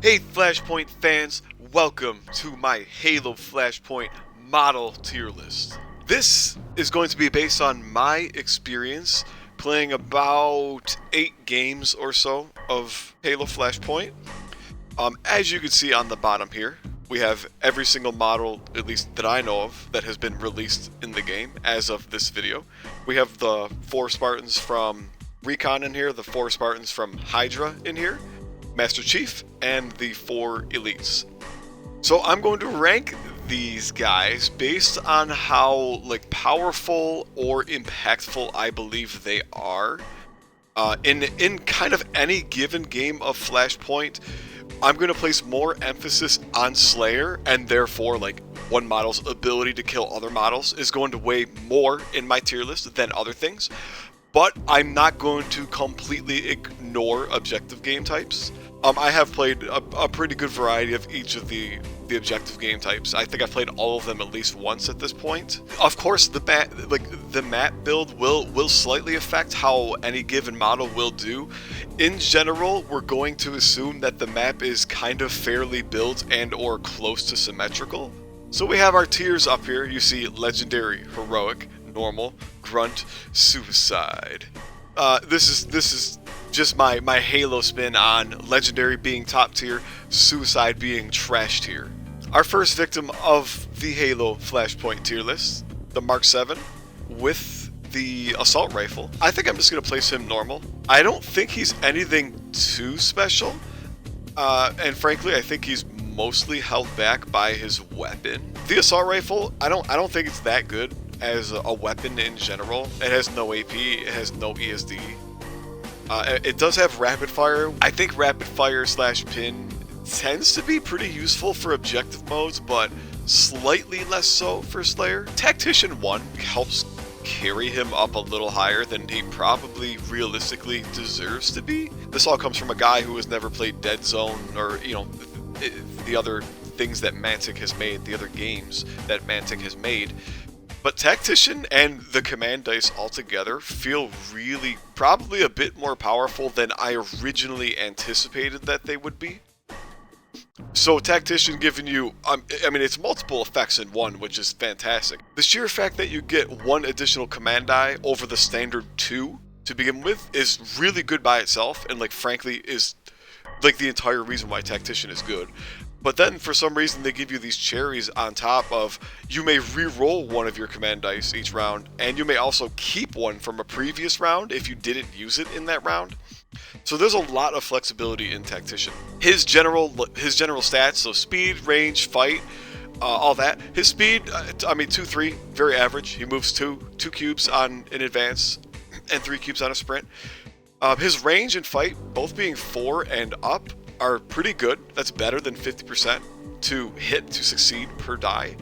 Hey Flashpoint fans, welcome to my Halo Flashpoint model tier list. This is going to be based on my experience playing about 8 games or so of Halo Flashpoint. As you can see on the bottom here, we have every single model, at least that I know of, that has been released in the game as of this video. We have the 4 Spartans from Recon in here, the 4 Spartans from Hydra in here, Master Chief, and the 4 elites. So I'm going to rank these guys based on how powerful or impactful I believe they are. In kind of any given game of Flashpoint, I'm going to place more emphasis on Slayer, and therefore one model's ability to kill other models is going to weigh more in my tier list than other things. But I'm not going to completely ignore objective game types. I have played a pretty good variety of each of the objective game types. I think I've played all of them at least once at this point. Of course, the map build will slightly affect how any given model will do. In general, we're going to assume that the map is kind of fairly built and or close to symmetrical. So we have our tiers up here. You see Legendary, Heroic, Normal, Grunt, Suicide. This is just my Halo spin on Legendary being top tier, Suicide being trash tier. Our first victim of the Halo Flashpoint tier list, the Mark 7 with the assault rifle. I think I'm just going to place him normal. I don't think he's anything too special, and frankly I think he's mostly held back by his weapon. The assault rifle, I don't think it's that good as a weapon in general. It has no AP, it has no ESD. It does have rapid fire. I think rapid fire / pin tends to be pretty useful for objective modes, but slightly less so for Slayer. Tactician 1 helps carry him up a little higher than he probably realistically deserves to be. This all comes from a guy who has never played Dead Zone or, the other things that Mantic has made, the other games that Mantic has made. But Tactician and the command dice altogether feel really probably a bit more powerful than I originally anticipated that they would be. So Tactician giving you, it's multiple effects in one, which is fantastic. The sheer fact that you get 1 additional command die over the standard 2 to begin with is really good by itself, and frankly is the entire reason why Tactician is good. But then, for some reason, they give you these cherries on top of, you may re-roll 1 of your command dice each round, and you may also keep 1 from a previous round if you didn't use it in that round. So there's a lot of flexibility in Tactician. His general stats, so speed, range, fight, all that. His speed, 2-3, very average. He moves 2 cubes on an advance, and 3 cubes on a sprint. His range and fight, both being 4 and up, are pretty good. That's better than 50% to hit to succeed per die.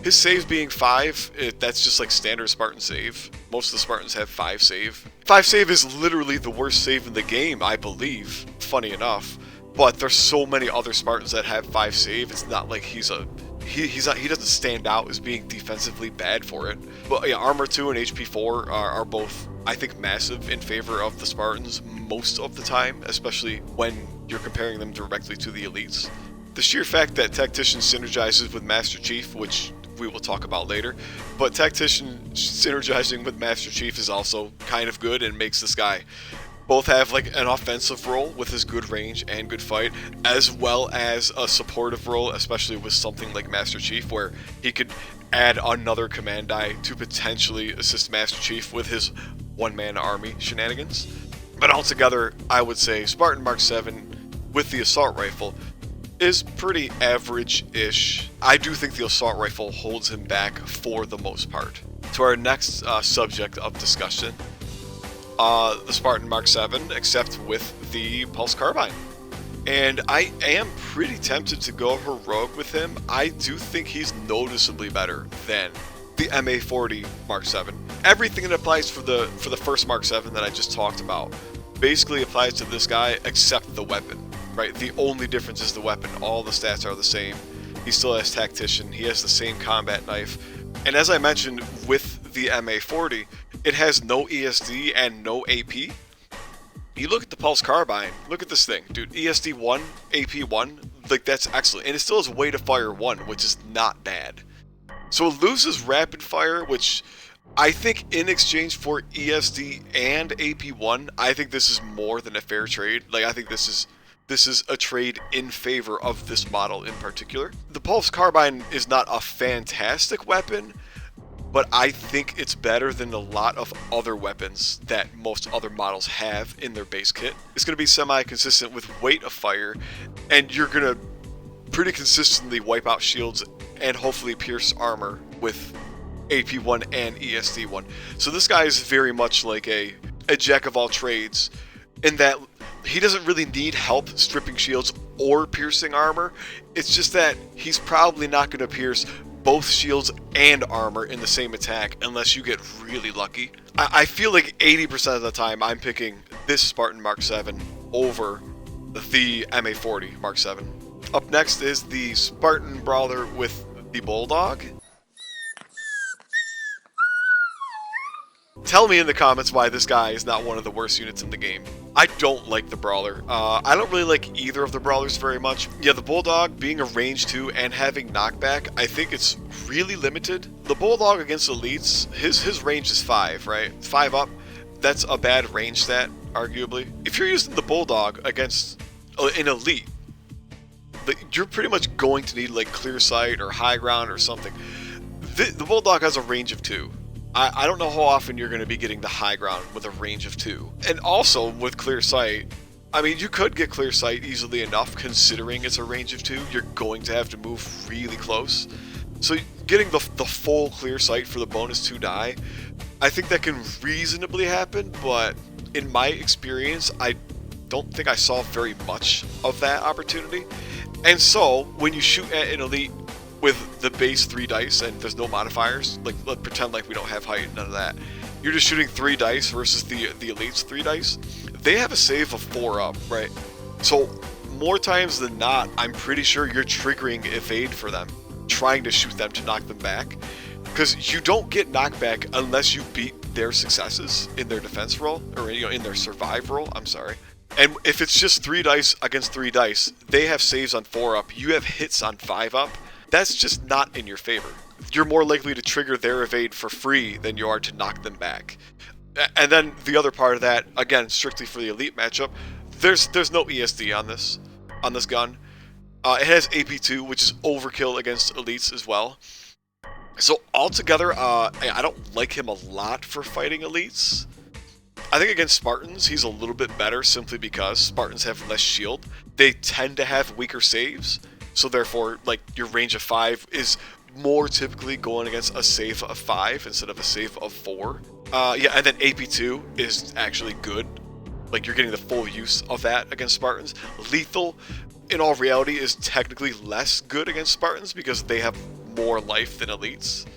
His save being 5, that's just standard Spartan save. Most of the Spartans have 5 save. 5 save is literally the worst save in the game, I believe, funny enough. But there's so many other Spartans that have 5 save, it's not like he doesn't stand out as being defensively bad for it. But yeah, Armor 2 and HP 4 are both, I think, massive in favor of the Spartans most of the time, especially when you're comparing them directly to the elites. The sheer fact that Tactician synergizes with Master Chief, which we will talk about later, but Tactician synergizing with Master Chief is also kind of good and makes this guy both have an offensive role with his good range and good fight, as well as a supportive role, especially with something like Master Chief, where he could add another command die to potentially assist Master Chief with his one-man army shenanigans. But altogether, I would say Spartan Mark 7 with the assault rifle is pretty average-ish. I do think the assault rifle holds him back for the most part. To our next subject of discussion, the Spartan Mark 7, except with the Pulse Carbine. And I am pretty tempted to go heroic with him. I do think he's noticeably better than the MA40 Mark 7. Everything that applies for the first Mark 7 that I just talked about basically applies to this guy except the weapon, right? The only difference is the weapon. All the stats are the same. He still has Tactician. He has the same combat knife. And as I mentioned with the MA40, it has no ESD and no AP. You look at the Pulse Carbine, look at this thing, dude, ESD1, AP1, like that's excellent, and it still has weight of fire 1, which is not bad. So it loses rapid fire, which I think in exchange for ESD and AP1, I think this is more than a fair trade. Like, I think this is a trade in favor of this model in particular. The Pulse Carbine is not a fantastic weapon, but I think it's better than a lot of other weapons that most other models have in their base kit. It's going to be semi-consistent with weight of fire, and you're going to pretty consistently wipe out shields and hopefully pierce armor with AP1 and ESD1. So this guy is very much like a jack of all trades in that he doesn't really need help stripping shields or piercing armor. It's just that he's probably not going to pierce both shields and armor in the same attack unless you get really lucky. I feel like 80% of the time I'm picking this Spartan Mark 7 over the MA40 Mark 7. Up next is the Spartan Brawler with the Bulldog. Tell me in the comments why this guy is not one of the worst units in the game. I don't like the Brawler. I don't really like either of the Brawlers very much. Yeah, the Bulldog being a range 2 and having knockback, I think it's really limited. The Bulldog against elites, his range is 5, right? 5 up. That's a bad range stat, arguably. If you're using the Bulldog against an elite, you're pretty much going to need like clear sight or high ground or something. The Bulldog has a range of 2. I don't know how often you're going to be getting the high ground with a range of 2. And also with clear sight, I mean, you could get clear sight easily enough considering it's a range of 2. You're going to have to move really close. So getting the full clear sight for the bonus 2 die, I think that can reasonably happen, but in my experience, I don't think I saw very much of that opportunity. And so, when you shoot at an elite with the base 3 dice and there's no modifiers, like let's pretend like we don't have height, none of that. You're just shooting 3 dice versus the elite's 3 dice. They have a save of 4 up, right? So more times than not, I'm pretty sure you're triggering evade for them, trying to shoot them to knock them back. Because you don't get knockback unless you beat their successes in their defense roll, or in their survive roll, I'm sorry. And if it's just 3 dice against 3 dice, they have saves on 4 up, you have hits on 5 up. That's just not in your favor. You're more likely to trigger their evade for free than you are to knock them back. And then the other part of that, again, strictly for the elite matchup, there's no ESD on this gun. It has AP2, which is overkill against elites as well. So altogether, I don't like him a lot for fighting elites. I think against Spartans, he's a little bit better simply because Spartans have less shield. They tend to have weaker saves. So therefore, like, your range of 5 is more typically going against a save of 5 instead of a save of 4. Yeah, and then AP2 is actually good. Like, you're getting the full use of that against Spartans. Lethal, in all reality, is technically less good against Spartans because they have more life than elites.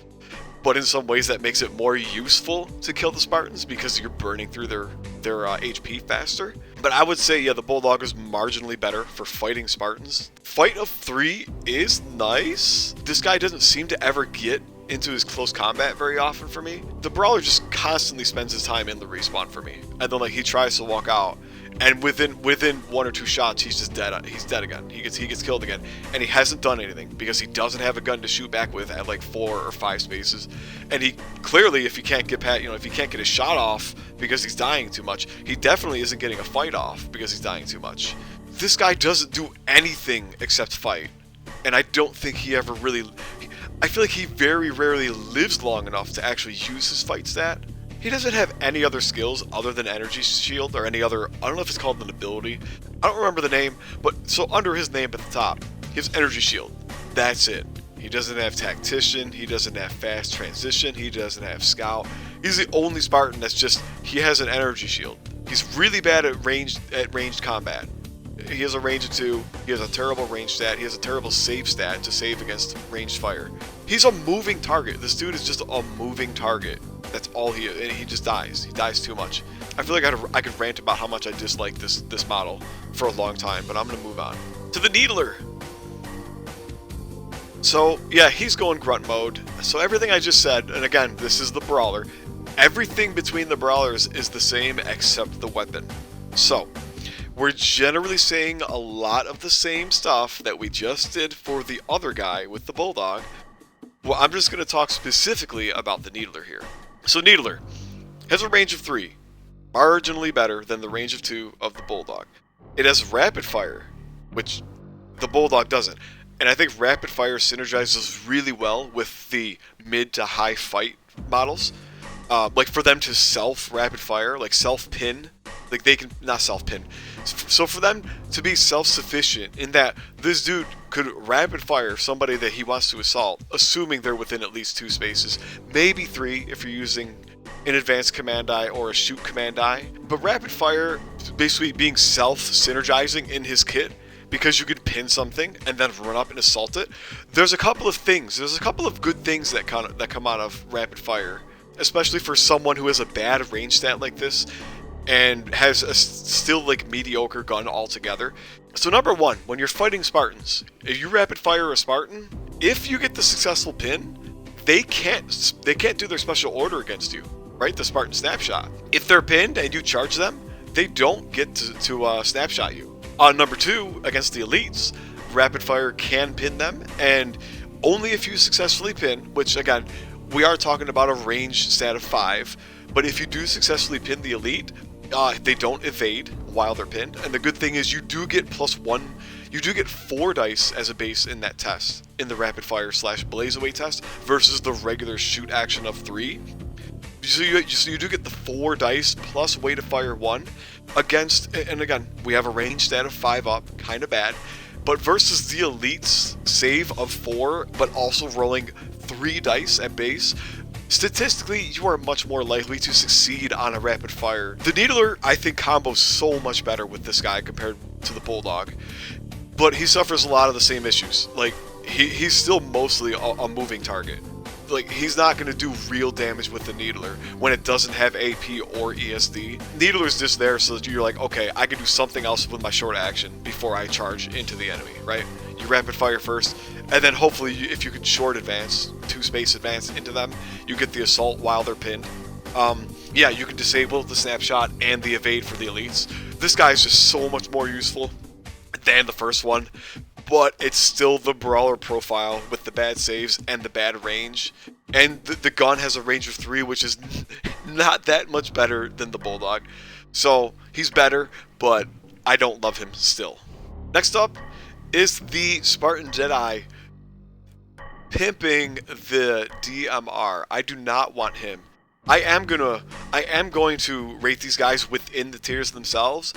But in some ways, that makes it more useful to kill the Spartans because you're burning through their HP faster. But I would say, yeah, the Bulldog is marginally better for fighting Spartans. Fight of 3 is nice. This guy doesn't seem to ever get into his close combat very often for me. The Brawler just constantly spends his time in the respawn for me. And then, like, he tries to walk out, and within 1 or 2 shots, he's just dead. He's dead again. He gets killed again, and he hasn't done anything because he doesn't have a gun to shoot back with at like 4 or 5 spaces. And he clearly, if he can't get if he can't get his shot off because he's dying too much, he definitely isn't getting a fight off because he's dying too much. This guy doesn't do anything except fight, and I don't think he ever really. I feel like he very rarely lives long enough to actually use his fight stat. He doesn't have any other skills other than energy shield or any other, I don't know if it's called an ability. I don't remember the name, but so under his name at the top, he has energy shield. That's it. He doesn't have tactician, he doesn't have fast transition, he doesn't have scout. He's the only Spartan that's just, he has an energy shield. He's really bad at ranged combat. He has a range of 2, he has a terrible range stat, he has a terrible save stat to save against ranged fire. He's a moving target. This dude is just a moving target. That's all he is, and he just dies. He dies too much. I feel like I could rant about how much I dislike this model for a long time, but I'm going to move on. To the Needler! So, yeah, he's going grunt mode. So everything I just said, and again, this is the Brawler, everything between the Brawlers is the same except the weapon. So, we're generally saying a lot of the same stuff that we just did for the other guy with the Bulldog. Well, I'm just going to talk specifically about the Needler here. So Needler has a range of 3, marginally better than the range of 2 of the Bulldog. It has rapid fire, which the Bulldog doesn't. And I think rapid fire synergizes really well with the mid to high fight models. Like for them to self-rapid fire, like self-pin, like they can, not self-pin. So for them to be self-sufficient in that this dude could rapid fire somebody that he wants to assault, assuming they're within at least 2 spaces, maybe 3 if you're using an advanced command eye or a shoot command eye. But rapid fire basically being self-synergizing in his kit, because you could pin something and then run up and assault it. There's a couple of things, there's a couple of good things that come out of rapid fire, especially for someone who has a bad range stat like this and has a still like mediocre gun altogether. So number 1, when you're fighting Spartans, if you rapid fire a Spartan, if you get the successful pin, they can't do their special order against you, right? The Spartan snapshot. If they're pinned and you charge them, they don't get to snapshot you. Number 2, against the elites, rapid fire can pin them, and only if you successfully pin, which again, we are talking about a range stat of 5, but if you do successfully pin the elite, they don't evade while they're pinned. And the good thing is you do get +1, you do get 4 dice as a base in that test, in the rapid fire / blaze away test, versus the regular shoot action of 3. So you do get the 4 dice plus way to fire 1 against, and again, we have a range stat of 5 up, kind of bad, but versus the elites save of 4, but also rolling 3 dice at base, statistically, you are much more likely to succeed on a rapid fire. The Needler, I think, combos so much better with this guy compared to the Bulldog, but he suffers a lot of the same issues. Like, he's still mostly a moving target. Like, he's not going to do real damage with the Needler when it doesn't have AP or ESD. Needler's just there so that you're like, okay, I can do something else with my short action before I charge into the enemy, right? You rapid fire first, and then hopefully if you can short advance, 2 space advance into them, you get the assault while they're pinned. Yeah, you can disable the snapshot and the evade for the elites. This guy is just so much more useful than the first one. But it's still the Brawler profile with the bad saves and the bad range. And the gun has a range of 3, which is not that much better than the Bulldog. So he's better, but I don't love him still. Next up is the Spartan Deadeye pimping the DMR. I do not want him. I am going to rate these guys within the tiers themselves.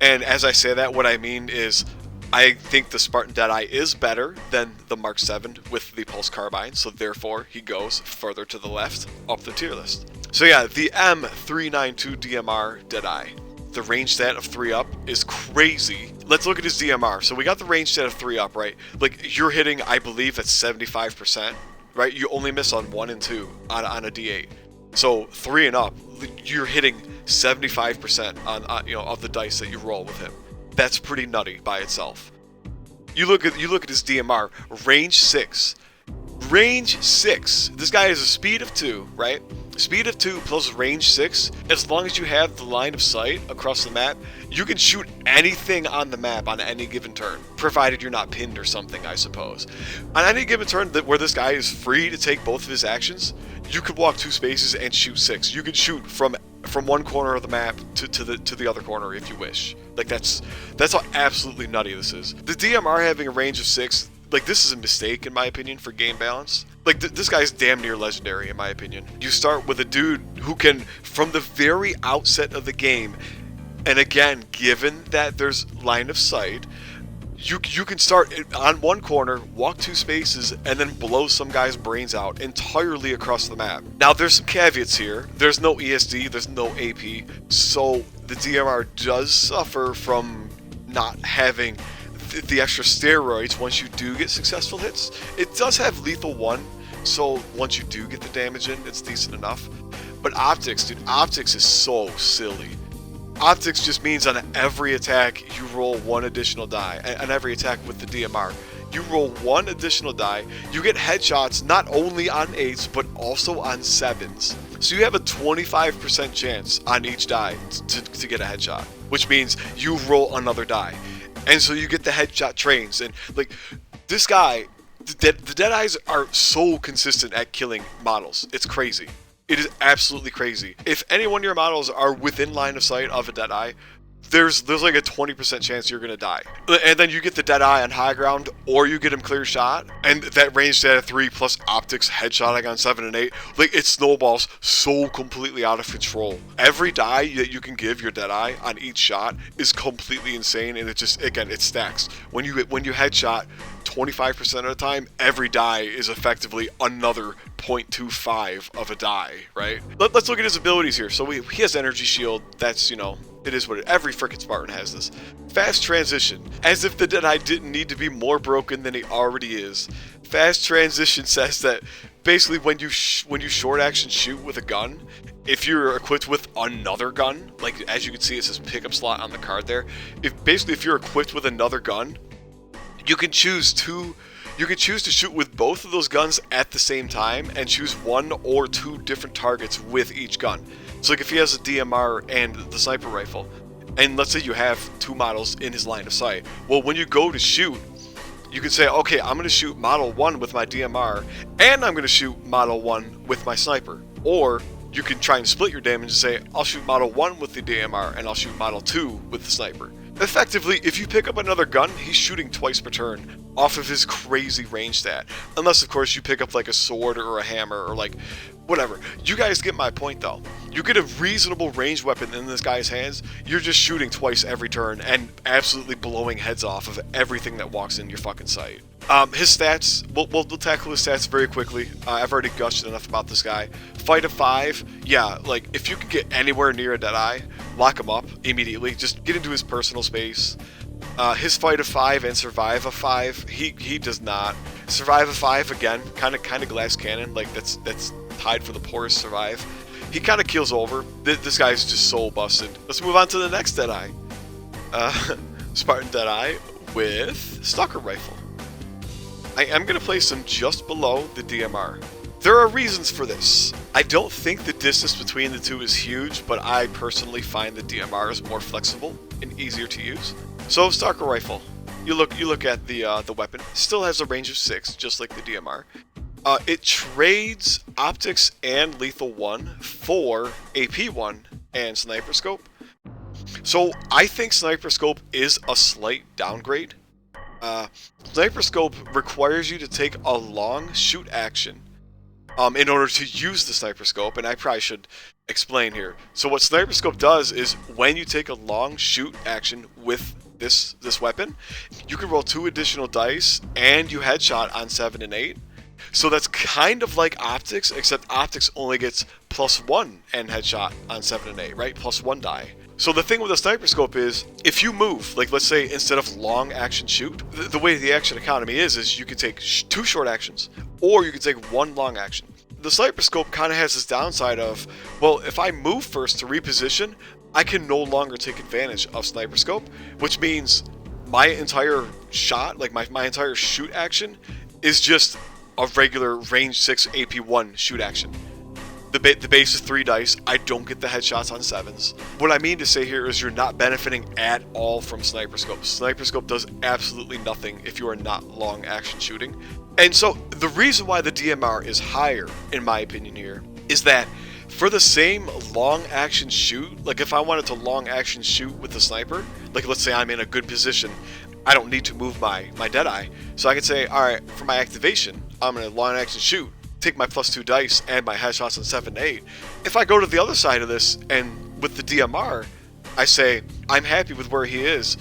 And as I say that, what I mean is, I think the Spartan Deadeye is better than the Mark 7 with the Pulse Carbine, so therefore he goes further to the left up the tier list. So yeah, the M392 DMR Deadeye. The range stat of 3 up is crazy. Let's look at his DMR. So we got the range stat of 3 up, right? Like, you're hitting, I believe, at 75%, right? You only miss on 1 and 2 on a D8. So 3 and up, you're hitting 75% on of the dice that you roll with him. That's pretty nutty by itself. You look at his DMR, range 6. Range 6. This guy has a speed of 2, right? Speed of 2 plus range 6. As long as you have the line of sight across the map, you can shoot anything on the map on any given turn, provided you're not pinned or something, I suppose. On any given turn where this guy is free to take both of his actions, you could walk 2 spaces and shoot 6. You could shoot from one corner of the map to the other corner if you wish. Like, that's how absolutely nutty this is. The DMR having a range of 6, like, this is a mistake in my opinion for game balance. Like, this guy's damn near legendary in my opinion. You start with a dude who can, from the very outset of the game, and again, given that there's line of sight, you can start on one corner, walk 2 spaces, and then blow some guy's brains out entirely across the map. Now, there's some caveats here. There's no ESD, there's no AP, so the DMR does suffer from not having the extra steroids once you do get successful hits. It does have lethal 1, so once you do get the damage in, it's decent enough. But optics, dude, optics is so silly. Optics just means on every attack you roll 1 additional die. On every attack with the DMR, you roll 1 additional die. You get headshots not only on 8s, but also on 7s. So you have a 25% chance on each die to get a headshot, which means you roll another die. And so you get the headshot trains. And like, this guy, the Deadeyes are so consistent at killing models. It's crazy. It is absolutely crazy. If any one of your models are within line of sight of a Deadeye, there's like a 20% chance you're gonna die. And then you get the Deadeye on high ground, or you get him clear shot, and that range data 3 plus optics headshotting on 7 and 8, like, it snowballs so completely out of control. Every die that you can give your Deadeye on each shot is completely insane, and it just, again, it stacks. When you headshot 25% of the time, every die is effectively another 0.25 of a die, right? Let's look at his abilities here. So he has energy shield. That's, you know, it is what every frickin' Spartan has this. Fast transition, as if the Deadeye didn't need to be more broken than he already is. Fast transition says that basically when you short action shoot with a gun, if you're equipped with another gun, like as you can see it says pickup slot on the card there, if you're equipped with another gun, you can choose to shoot with both of those guns at the same time and choose 1 or 2 different targets with each gun. So like if he has a DMR and the sniper rifle, and let's say you have 2 models in his line of sight, well, when you go to shoot, you can say, okay, I'm going to shoot model 1 with my DMR, and I'm going to shoot model 1 with my sniper. Or you can try and split your damage and say, I'll shoot model 1 with the DMR, and I'll shoot model 2 with the sniper. Effectively, if you pick up another gun, he's shooting twice per turn off of his crazy range stat. Unless, of course, you pick up like a sword or a hammer or like whatever. You guys get my point, though. You get a reasonable ranged weapon in this guy's hands, you're just shooting twice every turn and absolutely blowing heads off of everything that walks in your fucking sight. His stats, we'll tackle his stats very quickly. I've already gushed enough about this guy. Fight of 5, yeah, like, if you can get anywhere near a Deadeye, lock him up immediately. Just get into his personal space. His fight of 5 and survive of 5, he does not. Survive of 5, again, kind of glass cannon, like, that's tied for the poorest survive. He kind of keels over. This guy's just so busted. Let's move on to the next Deadeye. Spartan Deadeye with Stalker rifle. I am going to place him just below the DMR. There are reasons for this. I don't think the distance between the two is huge, but I personally find the DMR is more flexible and easier to use. So Stalker rifle, you look at the weapon. Still has a range of 6, just like the DMR. It trades optics and lethal 1 for AP 1 and sniper scope. So I think sniper scope is a slight downgrade. Sniper scope requires you to take a long shoot action in order to use the sniper scope, and I probably should explain here. So what sniper scope does is when you take a long shoot action with this weapon, you can roll 2 additional dice and you headshot on 7 and 8. So that's kind of like optics, except optics only gets +1 and headshot on 7 and 8, right? +1 die. So the thing with a sniper scope is, if you move, like let's say instead of long action shoot, the way the action economy is you can take 2 short actions, or you can take 1 long action. The sniper scope kind of has this downside of, well, if I move first to reposition, I can no longer take advantage of sniper scope, which means my entire shot, like my entire shoot action, is just a regular range 6 AP1 shoot action. The base is 3 dice. I don't get the headshots on 7s. What I mean to say here is you're not benefiting at all from sniper scope. Sniper scope does absolutely nothing if you are not long action shooting. And so the reason why the DMR is higher, in my opinion here, is that for the same long action shoot, like if I wanted to long action shoot with the sniper, like let's say I'm in a good position, I don't need to move my Deadeye, so I can say, alright, for my activation, I'm going to long action shoot, take my +2 dice and my headshots on 7 and 8. If I go to the other side of this and with the DMR, I say, I'm happy with where he is.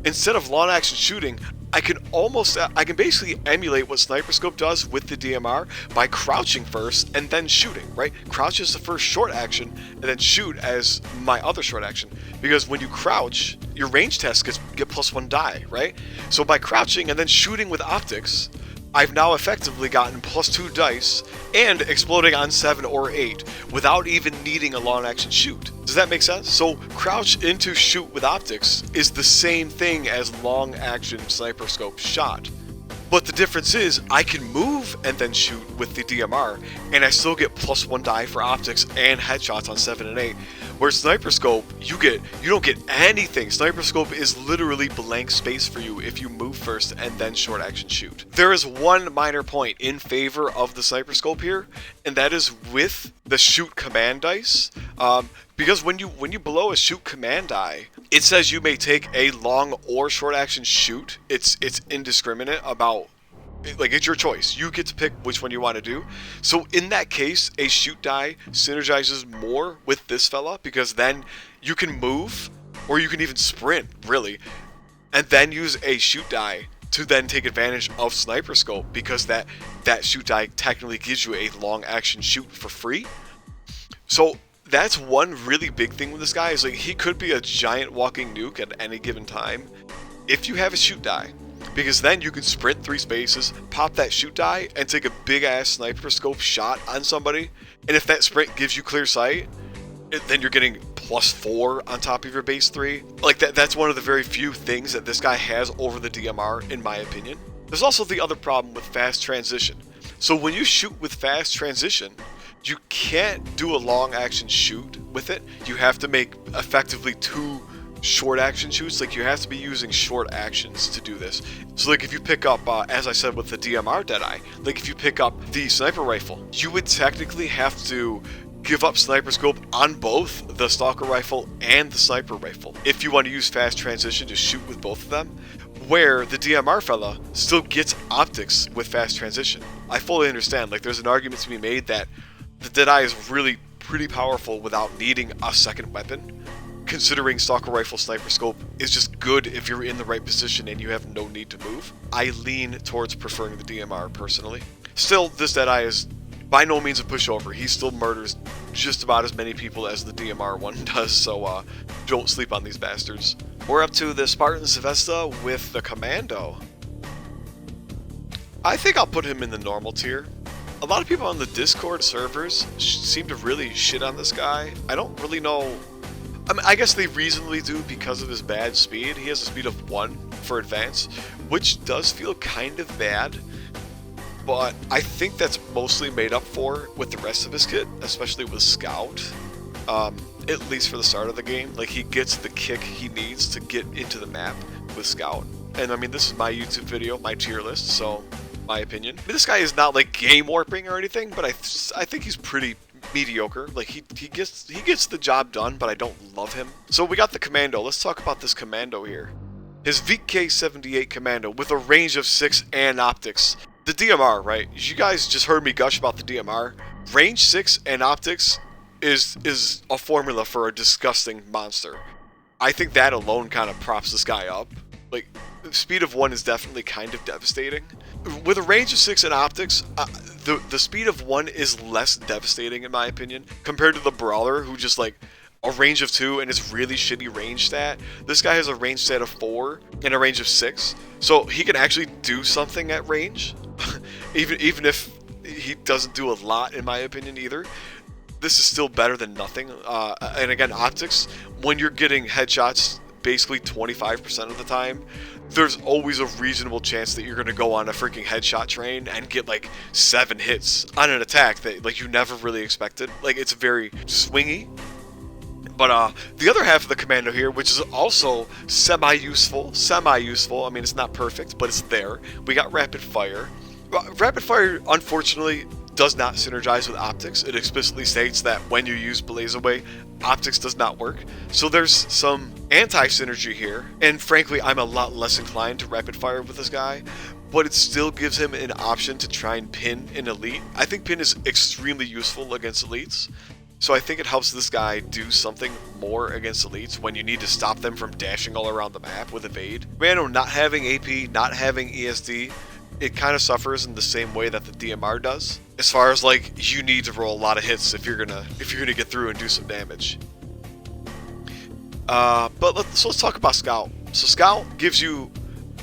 Instead of long action shooting, I can basically emulate what sniper scope does with the DMR by crouching first and then shooting, right? Crouch is the first short action and then shoot as my other short action. Because when you crouch, your range test get +1 die, right? So by crouching and then shooting with optics, I've now effectively gotten +2 dice and exploding on 7 or 8 without even needing a long action shoot. Does that make sense? So crouch into shoot with optics is the same thing as long action sniper scope shot. But the difference is I can move and then shoot with the DMR, and I still get +1 die for optics and headshots on 7 and 8. Where Sniper Scope, you don't get anything. Sniper Scope is literally blank space for you if you move first and then short action shoot. There is one minor point in favor of the Sniper Scope here, and that is with the shoot command dice. Because when you blow a shoot command die, it says you may take a long or short action shoot. It's indiscriminate about, like, it's your choice. You get to pick which one you want to do. So in that case, a shoot die synergizes more with this fella, because then you can move, or you can even sprint, really, and then use a shoot die to then take advantage of Sniper Scope, because that shoot die technically gives you a long action shoot for free. So that's one really big thing with this guy, is like he could be a giant walking nuke at any given time if you have a shoot die, because then you can sprint 3 spaces, pop that shoot die, and take a big ass Sniper Scope shot on somebody. And if that sprint gives you clear sight, then you're getting +4 on top of your base 3. Like that's one of the very few things that this guy has over the DMR, in my opinion. There's also the other problem with fast transition. So when you shoot with fast transition, you can't do a long action shoot with it. You have to make effectively 2 short action shoots. Like, you have to be using short actions to do this. So like if you pick up, as I said with the DMR Deadeye, like if you pick up the sniper rifle, you would technically have to give up Sniper Scope on both the Stalker rifle and the sniper rifle if you want to use fast transition to shoot with both of them, where the DMR fella still gets optics with fast transition. I fully understand, like there's an argument to be made that the Deadeye is really pretty powerful without needing a second weapon, considering Stalker Rifle Sniper Scope is just good if you're in the right position and you have no need to move. I lean towards preferring the DMR personally. Still, this Deadeye is by no means a pushover. He still murders just about as many people as the DMR one does, so don't sleep on these bastards. We're up to the Spartan Zvezda with the Commando. I think I'll put him in the normal tier. A lot of people on the Discord servers seem to really shit on this guy. I don't really know. I mean, I guess they reasonably do because of his bad speed. He has a speed of 1 for advance, which does feel kind of bad. But I think that's mostly made up for with the rest of his kit, especially with Scout. At least for the start of the game. Like, he gets the kick he needs to get into the map with Scout. And I mean, this is my YouTube video, my tier list, so my opinion. I mean, this guy is not like game warping or anything, but I think he's pretty mediocre. Like he gets the job done, but I don't love him. So we got the Commando. Let's talk about this Commando here. His VK78 Commando with a range of 6 and optics. The DMR, right? You guys just heard me gush about the DMR. Range 6 and optics is a formula for a disgusting monster. I think that alone kind of props this guy up. Like, the speed of 1 is definitely kind of devastating. With a range of 6 and optics, the speed of 1 is less devastating in my opinion, compared to the Brawler, who just like a range of 2 and it's really shitty range stat. This guy has a range stat of 4 and a range of 6, so he can actually do something at range, even if he doesn't do a lot in my opinion either. This is still better than nothing. And again, optics, when you're getting headshots basically 25% of the time, there's always a reasonable chance that you're going to go on a freaking headshot train and get like 7 hits on an attack that like you never really expected. Like, it's very swingy. But the other half of the Commando here, which is also semi-useful, I mean, it's not perfect, but it's there. We got Rapid Fire. Rapid Fire, unfortunately, does not synergize with optics. It explicitly states that when you use Blaze Away, optics does not work. So there's some anti-synergy here, and frankly, I'm a lot less inclined to Rapid Fire with this guy, but it still gives him an option to try and pin an elite. I think pin is extremely useful against elites, so I think it helps this guy do something more against elites when you need to stop them from dashing all around the map with evade. Commando not having AP, not having ESD, it kind of suffers in the same way that the DMR does. As far as like, you need to roll a lot of hits if you're gonna get through and do some damage. But let's talk about Scout. So Scout gives you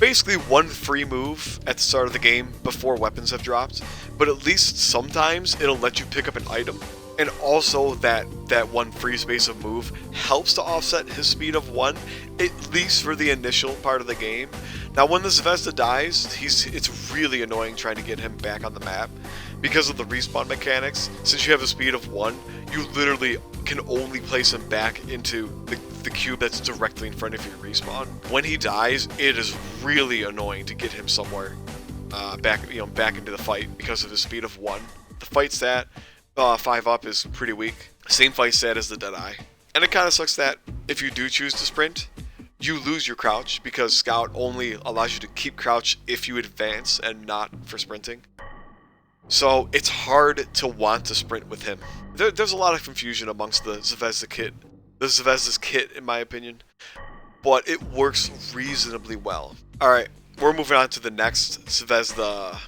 basically 1 free move at the start of the game before weapons have dropped, but at least sometimes it'll let you pick up an item. And also that one free space of move helps to offset his speed of 1, at least for the initial part of the game. Now when the Zvezda dies, it's really annoying trying to get him back on the map. Because of the respawn mechanics, since you have a speed of 1, you literally can only place him back into the cube that's directly in front of your respawn. When he dies, it is really annoying to get him somewhere back into the fight because of his speed of 1. The fight stat 5 up is pretty weak. Same fight stat as the Deadeye. And it kind of sucks that if you do choose to sprint, you lose your crouch because Scout only allows you to keep crouch if you advance and not for sprinting. So it's hard to want to sprint with him. There's a lot of confusion amongst the Zvezda's kit in my opinion, but it works reasonably well. Alright, we're moving on to the next Zvezda.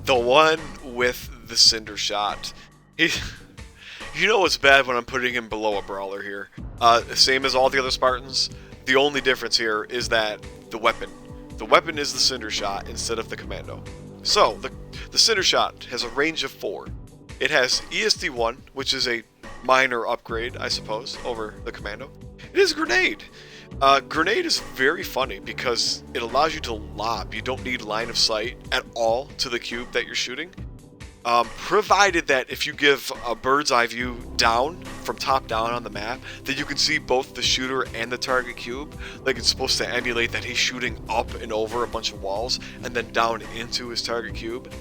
The one with the Cindershot. You know it's bad when I'm putting him below a Brawler here. Same as all the other Spartans. The only difference here is that the weapon. The weapon is the Cindershot instead of the Commando. So, the Cindershot has a range of 4. It has ESD-1, which is a minor upgrade, I suppose, over the Commando. It is Grenade. Grenade is very funny because it allows you to lob. You don't need line of sight at all to the cube that you're shooting. Provided that if you give a bird's eye view down, from top down on the map, that you can see both the shooter and the target cube. Like it's supposed to emulate that he's shooting up and over a bunch of walls and then down into his target cube.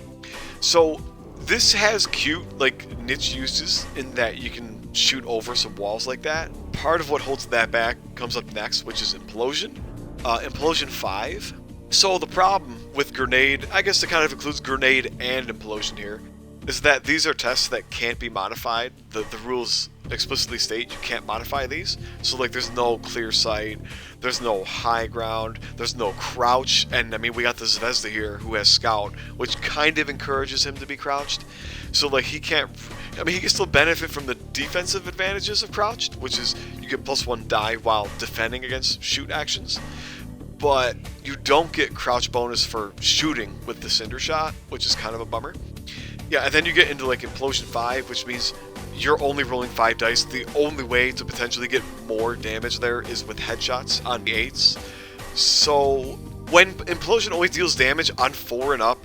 So this has cute like niche uses in that you can shoot over some walls like that. Part of what holds that back comes up next, which is Implosion. Implosion 5. So the problem with Grenade, I guess it kind of includes Grenade and Implosion here, is that these are tests that can't be modified. The rules explicitly state you can't modify these. So like there's no clear sight, there's no high ground, there's no crouch, and I mean we got the Zvezda here who has Scout, which kind of encourages him to be crouched. So like he can't, I mean he can still benefit from the defensive advantages of crouched, which is you get +1 die while defending against shoot actions. But you don't get crouch bonus for shooting with the Cindershot, which is kind of a bummer. Yeah, and then you get into like Implosion 5, which means you're only rolling 5 dice. The only way to potentially get more damage there is with headshots on the 8s. So when Implosion always deals damage on 4 and up,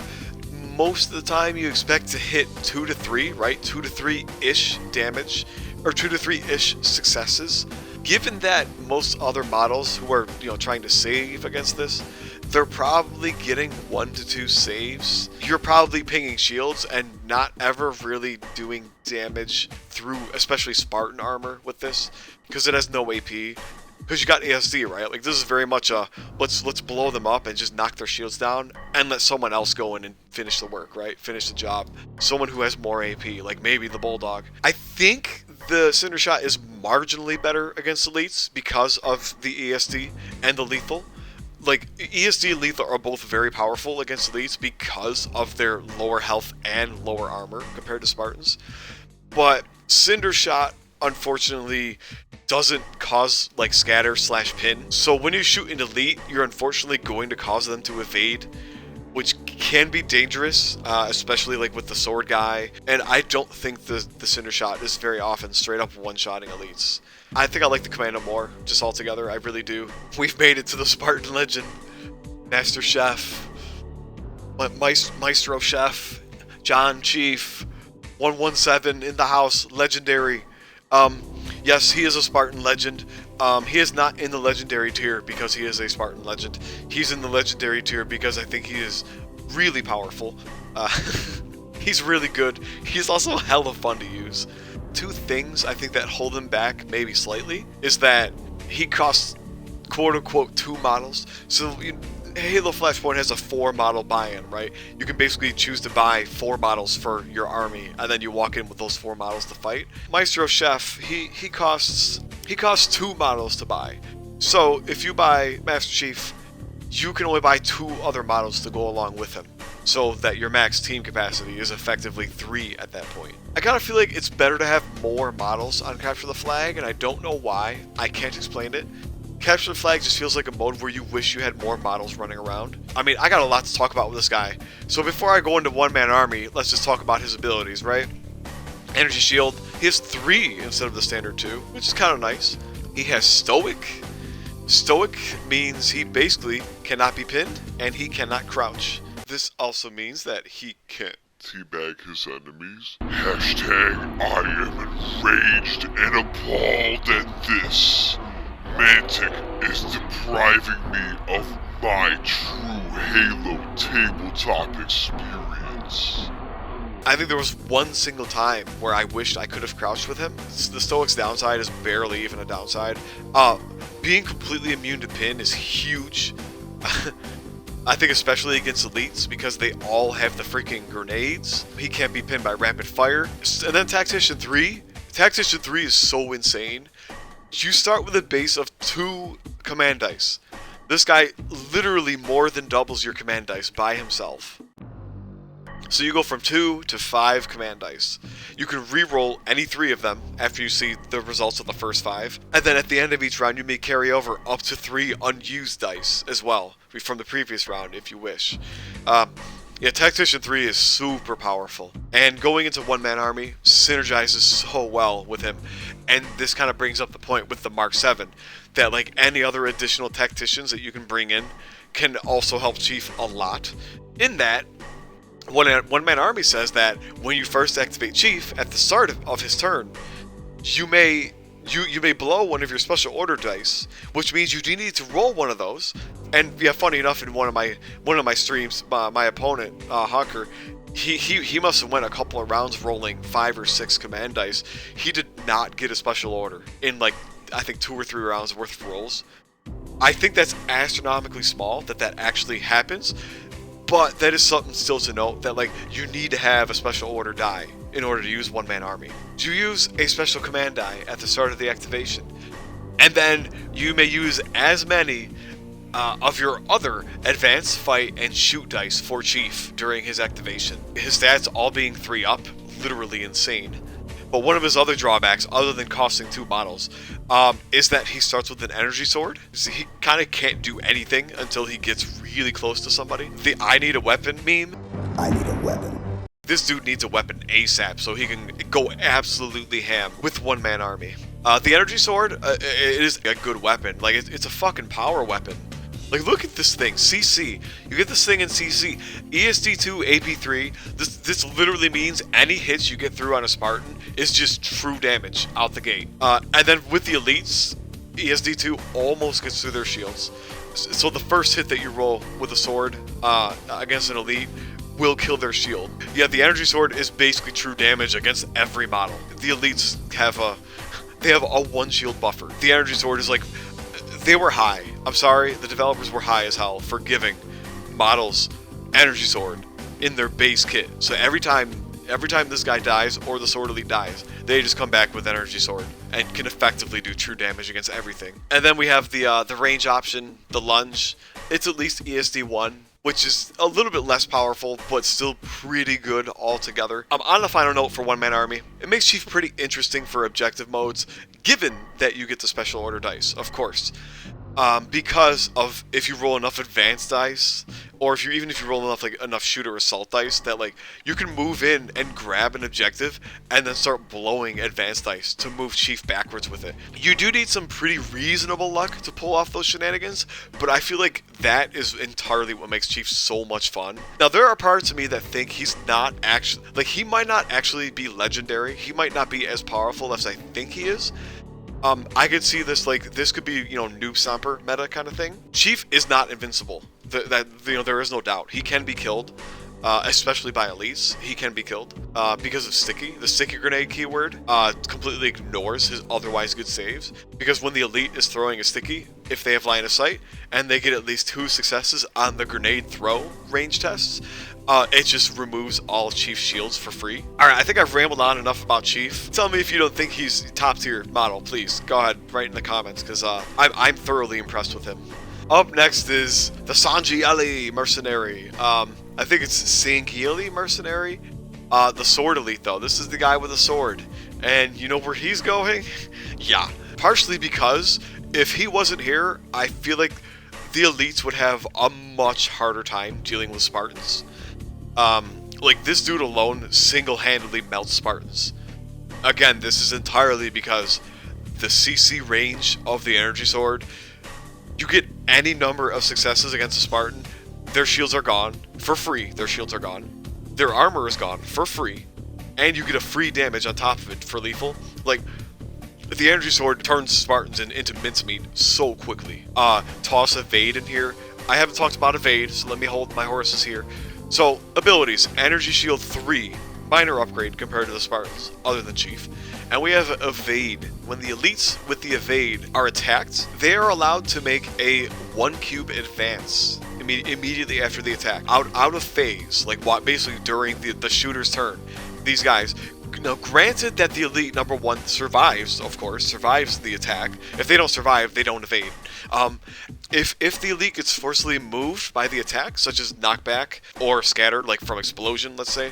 most of the time you expect to hit 2 to 3, right? 2 to 3-ish damage, or 2 to 3-ish successes. Given that most other models who are, trying to save against this, they're probably getting 1 to 2 saves. You're probably pinging shields and not ever really doing damage through, especially Spartan armor with this, because it has no AP. Because you got ASD, right? Like this is very much a let's blow them up and just knock their shields down and let someone else go in and finish the work, right? Finish the job. Someone who has more AP, like maybe the Bulldog. I think the Cindershot is marginally better against elites because of the ESD and the lethal. Like ESD and lethal are both very powerful against elites because of their lower health and lower armor compared to Spartans. But Cindershot, unfortunately, doesn't cause like scatter / pin. So when you shoot an elite, you're unfortunately going to cause them to evade, which can be dangerous, especially like with the sword guy. And I don't think the Cindershot is very often straight up one-shotting elites. I think I like the Commando more, just altogether. I really do. We've made it to the Spartan Legend. Master Chef, Maestro Chef, John Chief, 117 in the house, legendary. Yes, he is a Spartan legend. He is not in the legendary tier because he is a Spartan legend. He's in the legendary tier because I think he is really powerful. He's really good. He's also hella fun to use. 2 things I think that hold him back maybe slightly is that he costs quote-unquote 2 models. So Halo Flashpoint has a 4 model buy-in, right? You can basically choose to buy 4 models for your army, and then you walk in with those 4 models to fight. Maestro Chef, he costs 2 models to buy. So if you buy Master Chief, you can only buy 2 other models to go along with him, so that your max team capacity is effectively 3 at that point. I kind of feel like it's better to have more models on Capture the Flag, and I don't know why. I can't explain it. Capture the Flag just feels like a mode where you wish you had more models running around. I mean, I got a lot to talk about with this guy. So before I go into one-man army, let's just talk about his abilities, right? Energy Shield, he has 3 instead of the standard 2, which is kind of nice. He has Stoic. Stoic means he basically cannot be pinned, and he cannot crouch. This also means that he can't teabag his enemies. Hashtag I am enraged and appalled at this. Mantic is depriving me of my true Halo tabletop experience. I think there was one single time where I wished I could have crouched with him. The Stoic's downside is barely even a downside. Being completely immune to pin is huge. I think especially against elites because they all have the freaking grenades. He can't be pinned by rapid fire. And then Tactician 3. Tactician 3 is so insane. You start with a base of 2 command dice. This guy literally more than doubles your command dice by himself. So you go from 2 to 5 command dice. You can re-roll any 3 of them after you see the results of the first 5. And then at the end of each round you may carry over up to 3 unused dice as well from the previous round if you wish. Yeah, Tactician 3 is super powerful. And going into one-man army synergizes so well with him. And this kind of brings up the point with the Mark 7 that like any other additional tacticians that you can bring in can also help Chief a lot. In that, one-man army says that when you first activate Chief at the start of his turn, you may blow one of your special order dice, which means you do need to roll one of those. And yeah, funny enough, in one of my streams, my opponent Hunker, he must have went a couple of rounds rolling 5 or 6 command dice. He did not get a special order in like I think 2 or 3 rounds worth of rolls. I think that's astronomically small that actually happens. But that is something still to note, that like you need to have a special order die in order to use one-man army. You use a special command die at the start of the activation, and then you may use as many of your other advanced fight and shoot dice for Chief during his activation. His stats all being 3 up, literally insane. But one of his other drawbacks, other than costing 2 models, is that he starts with an energy sword. So he kind of can't do anything until he gets really close to somebody. The I need a weapon meme. I need a weapon. This dude needs a weapon ASAP so he can go absolutely ham with one-man army. The energy sword, it is a good weapon. Like, it's a fucking power weapon. Like, look at this thing, CC. You get this thing in CC. ESD2, AP3, this literally means any hits you get through on a Spartan is just true damage out the gate. And then with the elites, ESD2 almost gets through their shields. So the first hit that you roll with a sword against an elite will kill their shield. Yeah, the energy sword is basically true damage against every model. The elites have a 1 shield buffer. The energy sword is like, they were high. I'm sorry, the developers were high as hell for giving models energy sword in their base kit. So every time this guy dies or the sword elite dies, they just come back with energy sword and can effectively do true damage against everything. And then we have the range option, the lunge. It's at least ESD1, which is a little bit less powerful, but still pretty good altogether. On the final note for one-man army, it makes Chief pretty interesting for objective modes, given that you get the special order dice, of course. Because of if you roll enough advanced dice, or even if you roll enough shooter assault dice, that like you can move in and grab an objective and then start blowing advanced dice to move Chief backwards with it. You do need some pretty reasonable luck to pull off those shenanigans, but I feel like that is entirely what makes Chief so much fun. Now there are parts of me that think he's not actually, like, he might not actually be legendary. He might not be as powerful as I think he is. I could see this, like, this could be, you know, Noob Stomper meta kind of thing. Chief is not invincible. There is no doubt. He can be killed, especially by elites. He can be killed because of sticky. The sticky grenade keyword completely ignores his otherwise good saves, because when the elite is throwing a sticky, if they have line of sight and they get at least 2 successes on the grenade throw range tests, it just removes all Chief's shields for free. Alright, I think I've rambled on enough about Chief. Tell me if you don't think he's top tier model, please. Go ahead, write in the comments, because I'm thoroughly impressed with him. Up next is the Sangieli Mercenary. I think it's Sangieli Mercenary. The Sword Elite, though. This is the guy with a sword. And you know where he's going? Yeah. Partially because if he wasn't here, I feel like the elites would have a much harder time dealing with Spartans. Like, this dude alone single-handedly melts Spartans. Again, this is entirely because the CC range of the energy sword, you get any number of successes against a Spartan, their shields are gone for free. Their shields are gone. Their armor is gone for free, and you get a free damage on top of it for lethal. Like, the energy sword turns Spartans into mincemeat so quickly. Toss evade in here. I haven't talked about evade, so let me hold my horses here. So, abilities. Energy shield 3. Minor upgrade compared to the Spartans, other than Chief. And we have evade. When the elites with the evade are attacked, they are allowed to make a 1 cube advance immediately after the attack. Out of phase, like what basically during the shooter's turn. These guys, now granted that the elite number 1 survives, of course, survives the attack. If they don't survive, they don't evade. If the elite gets forcibly moved by the attack, such as knockback or scattered, like from explosion, let's say,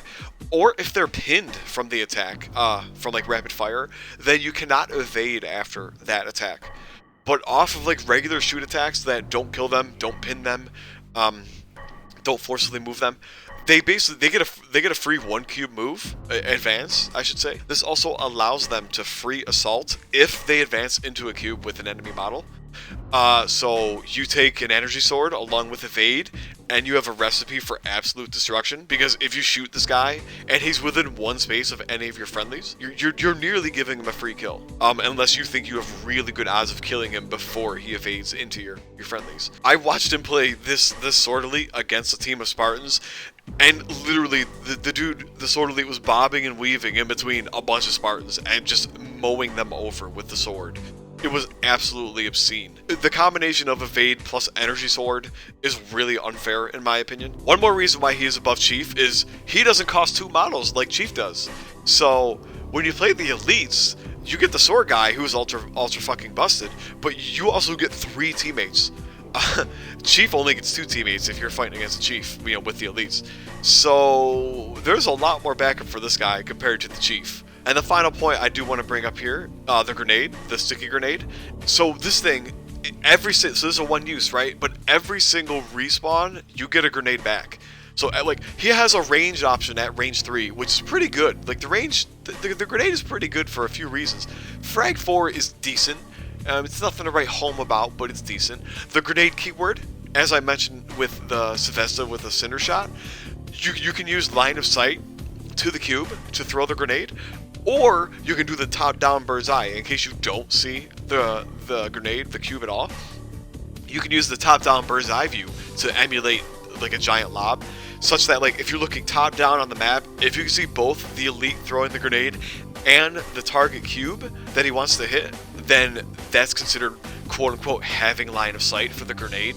or if they're pinned from the attack, from like rapid fire, then you cannot evade after that attack. But off of like regular shoot attacks that don't kill them, don't pin them, don't forcibly move them, they get a free 1 cube move advance, I should say. This also allows them to free assault if they advance into a cube with an enemy model. So you take an energy sword along with evade, and you have a recipe for absolute destruction, because if you shoot this guy and he's within 1 space of any of your friendlies, you're nearly giving him a free kill, unless you think you have really good odds of killing him before he evades into your friendlies. I watched him play this sword elite against a team of Spartans, and literally the sword elite was bobbing and weaving in between a bunch of Spartans and just mowing them over with the sword. It was absolutely obscene. The combination of evade plus energy sword is really unfair in my opinion. One more reason why he is above Chief is he doesn't cost 2 models like Chief does. So when you play the elites, you get the sword guy who's ultra fucking busted, but you also get 3 teammates. Chief only gets 2 teammates if you're fighting against the Chief, you know, with the elites. So there's a lot more backup for this guy compared to the Chief. And the final point I do want to bring up here, the grenade, the sticky grenade. So this thing, so this is a 1 use, right? But every single respawn, you get a grenade back. So like he has a range option at range 3, which is pretty good. Like the range, the grenade is pretty good for a few reasons. Frag 4 is decent. It's nothing to write home about, but it's decent. The grenade keyword, as I mentioned with the Zvezda with the Cindershot, you can use line of sight to the cube to throw the grenade, or you can do the top-down bird's eye in case you don't see the grenade, the cube at all. You can use the top-down bird's eye view to emulate like a giant lob, such that like if you're looking top-down on the map, if you can see both the elite throwing the grenade and the target cube that he wants to hit, then that's considered quote-unquote having line of sight for the grenade.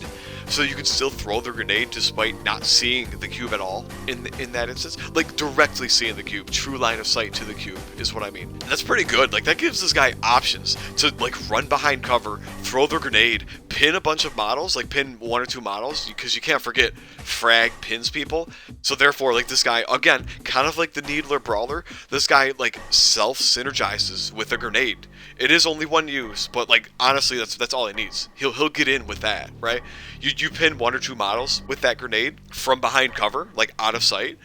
So you can still throw the grenade despite not seeing the cube at all in that instance. Like directly seeing the cube, true line of sight to the cube is what I mean. And that's pretty good. Like that gives this guy options to like run behind cover, throw the grenade, pin a bunch of models, like pin 1 or 2 models, because you can't forget frag pins people. So therefore, like this guy, again, kind of like the Needler Brawler, this guy like self-synergizes with a grenade. It is only 1 use, but like honestly, that's all he needs. He'll get in with that, right? You pin 1 or 2 models with that grenade from behind cover, like out of sight,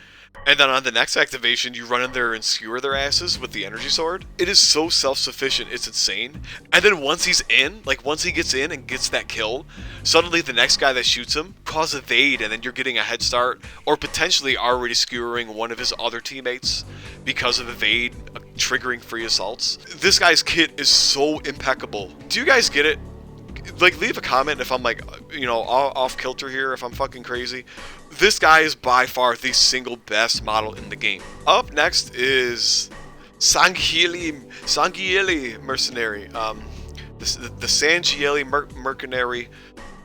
and then on the next activation, you run in there and skewer their asses with the energy sword. It is so self-sufficient, it's insane. And then once he's in, like once he gets in and gets that kill, suddenly the next guy that shoots him cause evade, and then you're getting a head start, or potentially already skewering one of his other teammates because of evade, triggering free assaults. This guy's kit is so impeccable. Do you guys get it? Like, leave a comment if I'm like, you know, off kilter here, if I'm fucking crazy. This guy is by far the single best model in the game. Up next is Sangieli Mercenary. The Sangieli Mercenary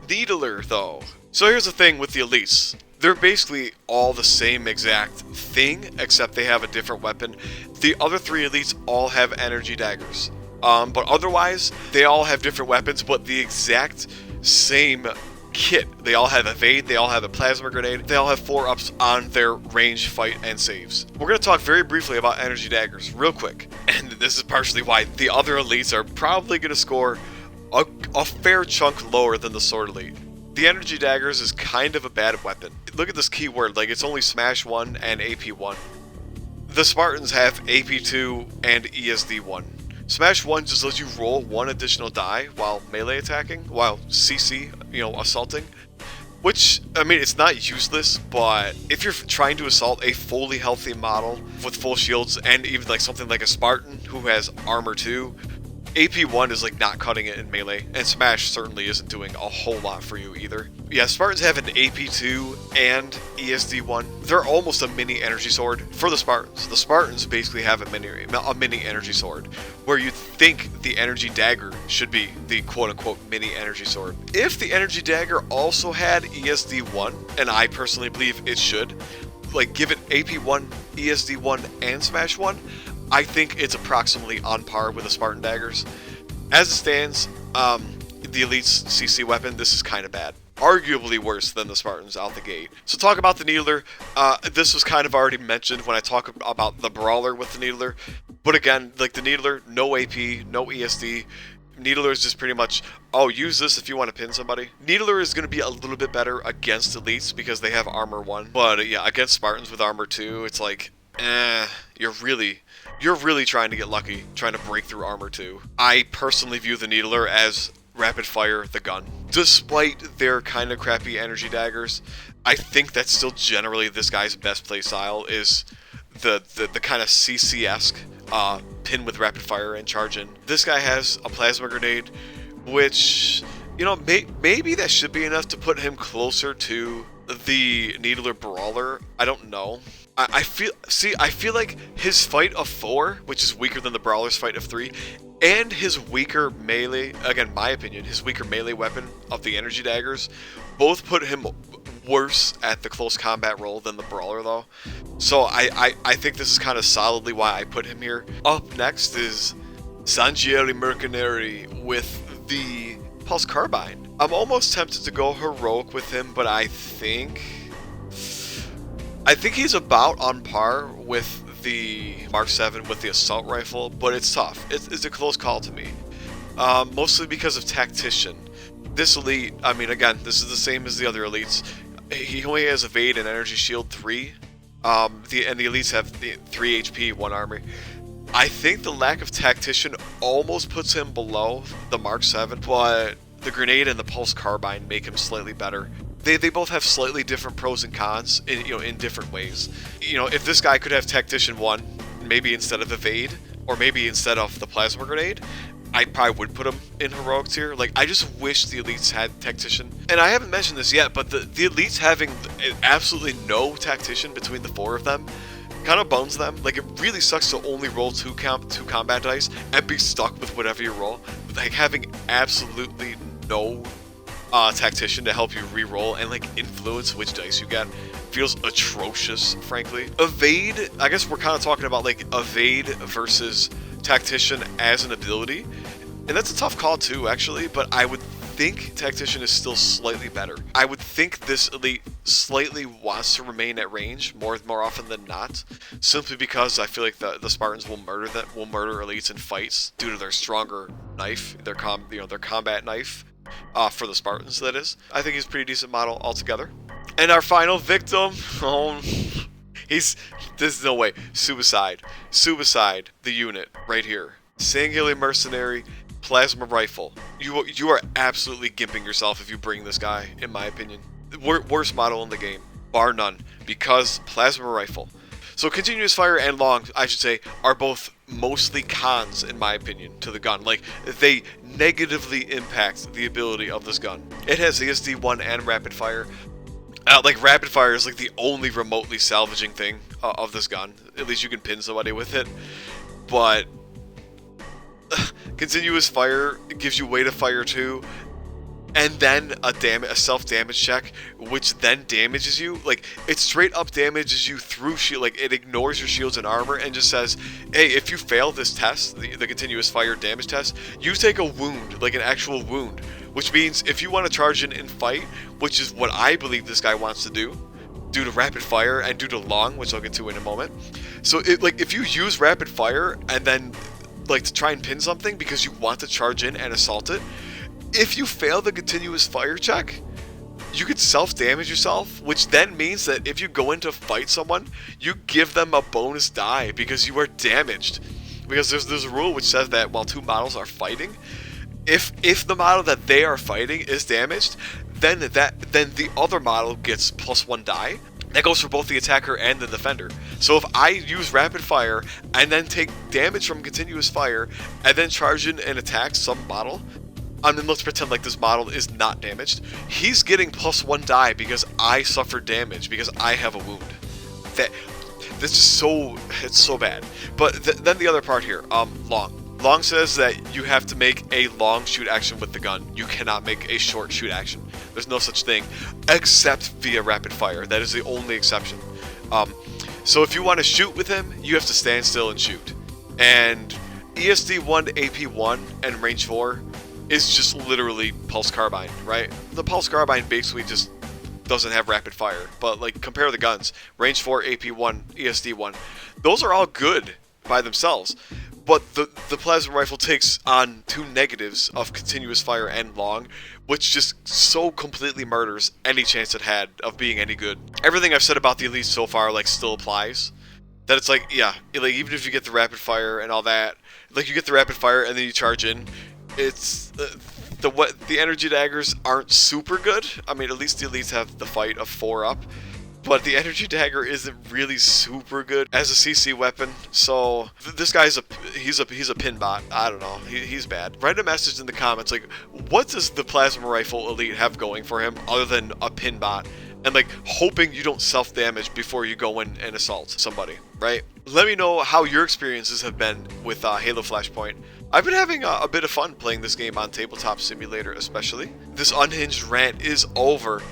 Needler, though. So here's the thing with the elites. They're basically all the same exact thing, except they have a different weapon. The other 3 elites all have energy daggers. But otherwise, they all have different weapons, but the exact same kit. They all have evade, they all have a plasma grenade, they all have 4-ups on their range, fight, and saves. We're going to talk very briefly about energy daggers, real quick. And this is partially why the other elites are probably going to score a fair chunk lower than the sword elite. The energy daggers is kind of a bad weapon. Look at this keyword, like it's only smash 1 and AP 1. The Spartans have AP2 and ESD1. Smash 1 just lets you roll one additional die while melee attacking, while CC, assaulting. Which, I mean, it's not useless, but if you're trying to assault a fully healthy model with full shields, and even like something like a Spartan who has armor 2, AP1 is like not cutting it in melee, and Smash certainly isn't doing a whole lot for you either. Yeah, Spartans have an AP2 and ESD1. They're almost a mini energy sword for the Spartans. The Spartans basically have a mini energy sword, where you'd think the energy dagger should be the quote-unquote mini energy sword. If the energy dagger also had ESD1, and I personally believe it should, like give it AP1, ESD1, and Smash 1, I think it's approximately on par with the Spartan daggers. As it stands, the Elite's CC weapon, this is kind of bad. Arguably worse than the Spartans out the gate. So talk about the Needler. This was kind of already mentioned when I talk about the Brawler with the Needler. But again, like the Needler, no AP, no ESD. Needler is just pretty much, oh, use this if you want to pin somebody. Needler is going to be a little bit better against Elites because they have armor 1. But yeah, against Spartans with armor 2, it's like, you're really trying to get lucky, trying to break through armor 2. I personally view the Needler as rapid fire the gun. Despite their kind of crappy energy daggers, I think that's still generally this guy's best play style is the kind of CC-esque pin with rapid fire and charge in. This guy has a plasma grenade, which, maybe that should be enough to put him closer to the Needler Brawler. I don't know. I feel like his fight of 4, which is weaker than the Brawler's fight of 3, and his weaker melee, again, my opinion, his weaker melee weapon of the energy daggers, both put him worse at the close combat role than the Brawler, though. So I think this is kind of solidly why I put him here. Up next is Sangieri Mercenary with the Pulse Carbine. I'm almost tempted to go heroic with him, but I think he's about on par with the Mark 7 with the assault rifle, but it's tough. It's a close call to me. Mostly because of Tactician. This Elite, I mean, again, this is the same as the other Elites. He only has Evade and Energy Shield 3. And the Elites have 3 HP, 1 armor. I think the lack of Tactician almost puts him below the Mark 7, but the Grenade and the Pulse Carbine make him slightly better. They both have slightly different pros and cons in different ways. If this guy could have Tactician 1, maybe instead of Evade, or maybe instead of the Plasma Grenade, I probably would put him in Heroic tier. Like, I just wish the Elites had Tactician. And I haven't mentioned this yet, but the Elites having absolutely no Tactician between the 4 of them kind of bones them. Like, it really sucks to only roll two combat dice and be stuck with whatever you roll. Like, having absolutely no Tactician to help you re-roll and like influence which dice you get feels atrocious, frankly. Evade, I guess we're kind of talking about like Evade versus Tactician as an ability, and that's a tough call too, actually, but I would think Tactician is still slightly better. I would think this Elite slightly wants to remain at range more often than not, simply because I feel like the Spartans will murder Elites in fights due to their stronger knife, their combat knife. For the Spartans, that is. I think he's a pretty decent model altogether. And our final victim, there's no way. Suicide, the unit, right here. Sanguinary Mercenary, Plasma Rifle. You are absolutely gimping yourself if you bring this guy, in my opinion. Worst model in the game, bar none, because Plasma Rifle. So continuous fire and long, I should say, are both mostly cons, in my opinion, to the gun. Like, they negatively impact the ability of this gun. It has ESD1 and rapid fire. Like, rapid fire is like the only remotely salvaging thing of this gun. At least you can pin somebody with it. But continuous fire gives you way to fire too. And then a self-damage check, which then damages you. Like, it straight up damages you through shield. Like, it ignores your shields and armor and just says, hey, if you fail this test, the continuous fire damage test, you take a wound, like an actual wound. Which means if you want to charge in and fight, which is what I believe this guy wants to do, due to rapid fire and due to long, which I'll get to in a moment. So, if you use rapid fire and then, like, to try and pin something because you want to charge in and assault it, if you fail the continuous fire check, you could self-damage yourself, which then means that if you go in to fight someone, you give them a bonus die because you are damaged. Because there's a rule which says that while two models are fighting, if the model that they are fighting is damaged, then the other model gets +1 die. That goes for both the attacker and the defender. So if I use rapid fire and then take damage from continuous fire and then charge in and attack some model, I mean, let's pretend like this model is not damaged. He's getting +1 die because I suffered damage because I have a wound. This is it's so bad. But then the other part here, long. Long says that you have to make a long shoot action with the gun. You cannot make a short shoot action. There's no such thing, except via rapid fire. That is the only exception. So if you want to shoot with him, you have to stand still and shoot. And ESD1 AP1 and range 4 is just literally pulse carbine, right? The pulse carbine basically just doesn't have rapid fire, but like compare the guns, range 4, AP1, ESD1, those are all good by themselves. But the plasma rifle takes on 2 negatives of continuous fire and long, which just so completely murders any chance it had of being any good. Everything I've said about the Elite so far like still applies. That it's like, yeah, like even if you get the rapid fire and all that, like you get the rapid fire and then you charge in, it's the energy daggers aren't super good. I mean, at least the Elites have the fight of 4 up. But the energy dagger isn't really super good as a CC weapon, so this guy's he's a pin bot. I don't know, he's bad. Write a message in the comments like, what does the plasma rifle elite have going for him other than a pin bot and like hoping you don't self-damage before you go in and assault somebody, right? Let me know how your experiences have been with Halo Flashpoint. I've been having a bit of fun playing this game on Tabletop Simulator especially. This unhinged rant is over.